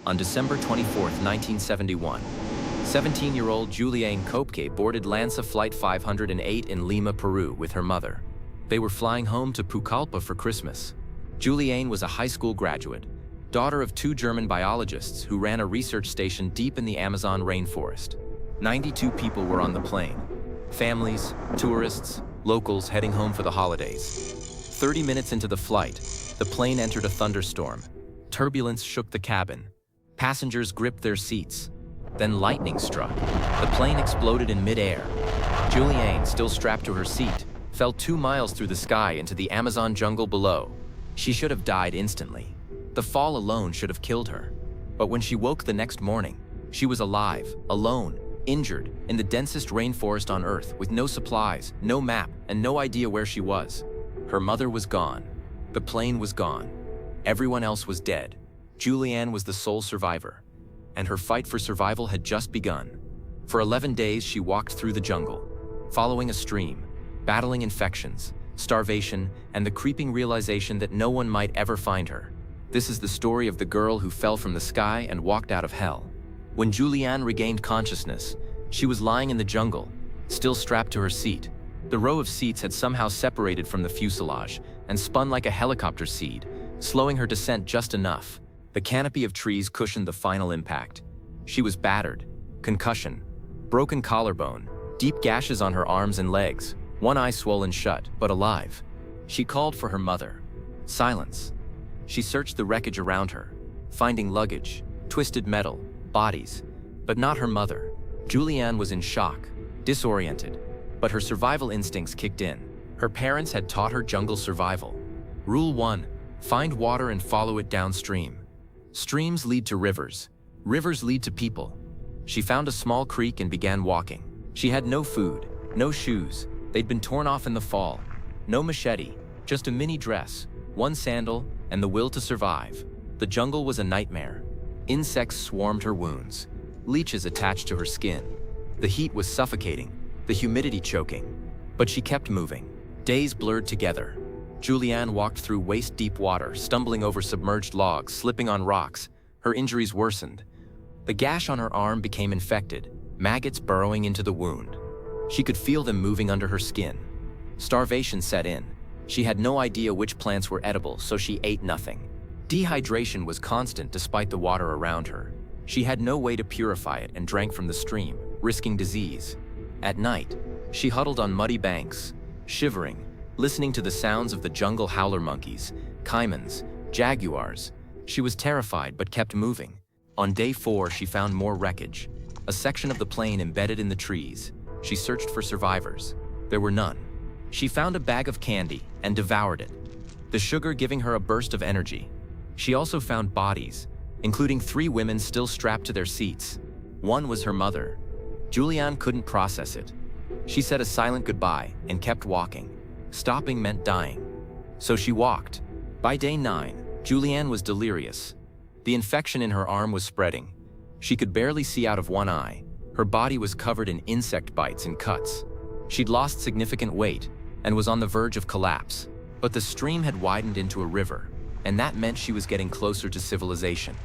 On December 24, 1971, 17-year-old Juliane Kopke boarded LANSA Flight 508 in Lima, Peru with her mother. They were flying home to Pucallpa for Christmas. Juliane was a high school graduate, daughter of 2 German biologists who ran a research station deep in the Amazon rainforest. 92 people were on the plane. Families, tourists, locals heading home for the holidays. 30 minutes into the flight, the plane entered a thunderstorm. Turbulence shook the cabin. Passengers gripped their seats. Then lightning struck. The plane exploded in mid-air. Juliane, still strapped to her seat, fell 2 miles through the sky into the Amazon jungle below. She should have died instantly. The fall alone should have killed her. But when she woke the next morning, she was alive, alone, injured, in the densest rainforest on Earth, with no supplies, no map, and no idea where she was. Her mother was gone. The plane was gone. Everyone else was dead. Juliane was the sole survivor, and her fight for survival had just begun. For 11 days, she walked through the jungle, following a stream, battling infections, starvation, and the creeping realization that no one might ever find her. This is the story of the girl who fell from the sky and walked out of hell. When Juliane regained consciousness, she was lying in the jungle, still strapped to her seat. The row of seats had somehow separated from the fuselage and spun like a helicopter seat, slowing her descent just enough. The canopy of trees cushioned the final impact. She was battered, concussion, broken collarbone, deep gashes on her arms and legs, one eye swollen shut, but alive. She called for her mother. Silence. She searched the wreckage around her, finding luggage, twisted metal, bodies, but not her mother. Juliane was in shock, disoriented, but her survival instincts kicked in. Her parents had taught her jungle survival. Rule 1, find water and follow it downstream. Streams lead to rivers. Rivers lead to people. She found a small creek and began walking. She had no food, no shoes. They'd been torn off in the fall. No machete, just a mini dress, 1 sandal, and the will to survive. The jungle was a nightmare. Insects swarmed her wounds. Leeches attached to her skin. The heat was suffocating, the humidity choking. But she kept moving. Days blurred together. Juliane walked through waist-deep water, stumbling over submerged logs, slipping on rocks. Her injuries worsened. The gash on her arm became infected, maggots burrowing into the wound. She could feel them moving under her skin. Starvation set in. She had no idea which plants were edible, so she ate nothing. Dehydration was constant despite the water around her. She had no way to purify it and drank from the stream, risking disease. At night, she huddled on muddy banks, shivering, listening to the sounds of the jungle howler monkeys, caimans, jaguars. She was terrified but kept moving. On day 4, she found more wreckage, a section of the plane embedded in the trees. She searched for survivors. There were none. She found a bag of candy and devoured it, the sugar giving her a burst of energy. She also found bodies, including 3 women still strapped to their seats. One was her mother. Juliane couldn't process it. She said a silent goodbye and kept walking. Stopping meant dying. So she walked. By day 9, Juliane was delirious. The infection in her arm was spreading. She could barely see out of one eye. Her body was covered in insect bites and cuts. She'd lost significant weight and was on the verge of collapse. But the stream had widened into a river, and that meant she was getting closer to civilization.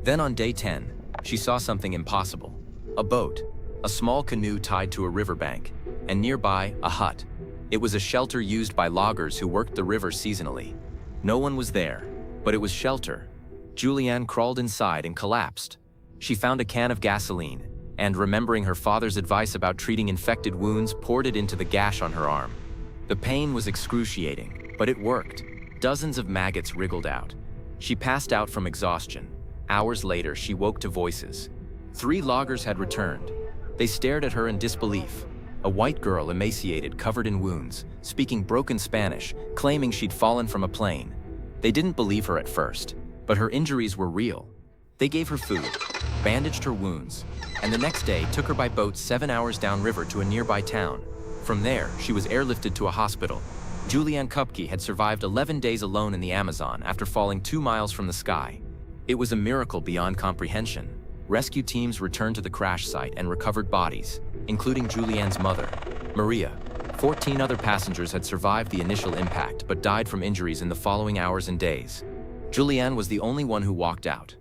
Then on day 10, she saw something impossible. A boat, a small canoe tied to a riverbank, and nearby, a hut. It was a shelter used by loggers who worked the river seasonally. No one was there, but it was shelter. Juliane crawled inside and collapsed. She found a can of gasoline, and remembering her father's advice about treating infected wounds, poured it into the gash on her arm. The pain was excruciating, but it worked. Dozens of maggots wriggled out. She passed out from exhaustion. Hours later, she woke to voices. 3 loggers had returned. They stared at her in disbelief. A white girl, emaciated, covered in wounds, speaking broken Spanish, claiming she'd fallen from a plane. They didn't believe her at first, but her injuries were real. They gave her food, bandaged her wounds, and the next day took her by boat 7 hours downriver to a nearby town. From there, she was airlifted to a hospital. Juliane Kopke had survived 11 days alone in the Amazon after falling 2 miles from the sky. It was a miracle beyond comprehension. Rescue teams returned to the crash site and recovered bodies, including Juliane's mother, Maria. 14 other passengers had survived the initial impact but died from injuries in the following hours and days. Juliane was the only one who walked out.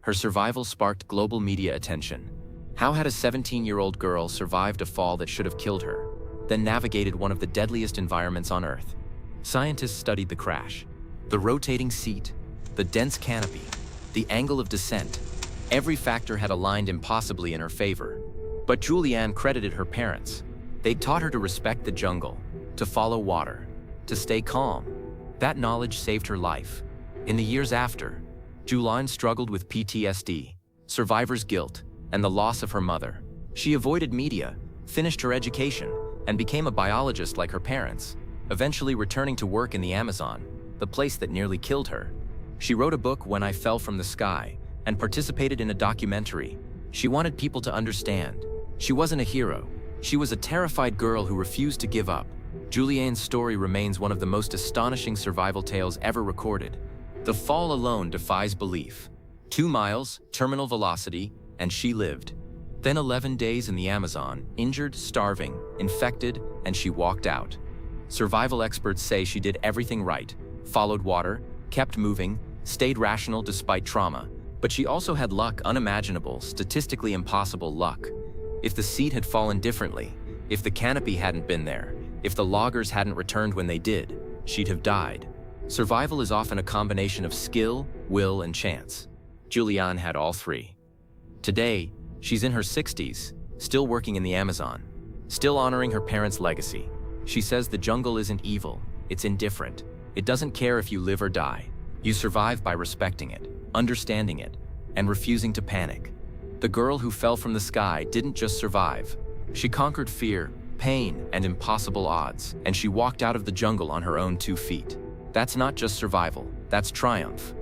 Her survival sparked global media attention. How had a 17-year-old girl survived a fall that should have killed her, then navigated one of the deadliest environments on Earth? Scientists studied the crash. The rotating seat, the dense canopy, the angle of descent. Every factor had aligned impossibly in her favor. But Julianne credited her parents. They'd taught her to respect the jungle, to follow water, to stay calm. That knowledge saved her life. In the years after, Julianne struggled with PTSD, survivor's guilt, and the loss of her mother. She avoided media, finished her education, and became a biologist like her parents, eventually returning to work in the Amazon, the place that nearly killed her. She wrote a book, When I Fell from the Sky, and participated in a documentary. She wanted people to understand. She wasn't a hero. She was a terrified girl who refused to give up. Julianne's story remains one of the most astonishing survival tales ever recorded. The fall alone defies belief. 2 miles, terminal velocity, and she lived. Then 11 days in the Amazon, injured, starving, infected, and she walked out. Survival experts say she did everything right, followed water, kept moving, stayed rational despite trauma, but she also had luck, unimaginable, statistically impossible luck. If the seat had fallen differently, if the canopy hadn't been there, if the loggers hadn't returned when they did, she'd have died. Survival is often a combination of skill, will, and chance. Julianne had all three. Today, she's in her 60s, still working in the Amazon, still honoring her parents' legacy. She says the jungle isn't evil, it's indifferent. It doesn't care if you live or die. You survive by respecting it, understanding it, and refusing to panic. The girl who fell from the sky didn't just survive. She conquered fear, pain, and impossible odds, and she walked out of the jungle on her own 2 feet. That's not just survival, that's triumph.